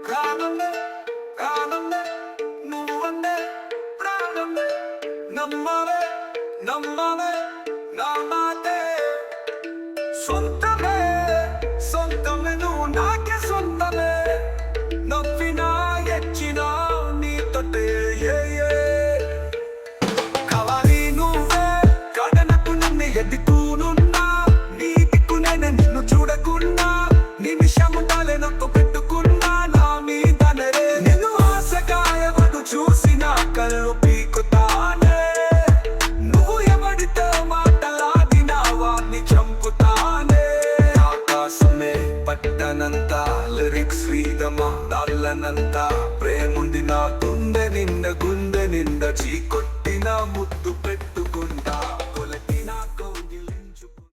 ప్రాణమే ప్రాణమే నువ్వంటే ప్రాణమే నమ్మవే నమ్మవే నా మాటే సొంతమే సొంతమే నువ్వు నాకే సొంతమే నవ్వినా ఎచ్చినా నీతోటే కావాలి నువ్వే కడనకు నన్ను ఎదుగునున్నా నీ దిక్కు నేను నిన్ను చూడకున్నా నిమిషము తలెనొక్కు పెట్టుకున్నా నా మీదనే నిన్ను ఆశగా ఎవరు చూసినా కళ్ళు పీకుతానే నువ్వు ఎవడితో మాటలాడినా వాణ్ణి చంపుతానే ఆకాశమే పట్టనంత లిరిక్స్ వీదమా దాళ్ళనంత ప్రేముంది నా గుండె నిండా చీకొట్టు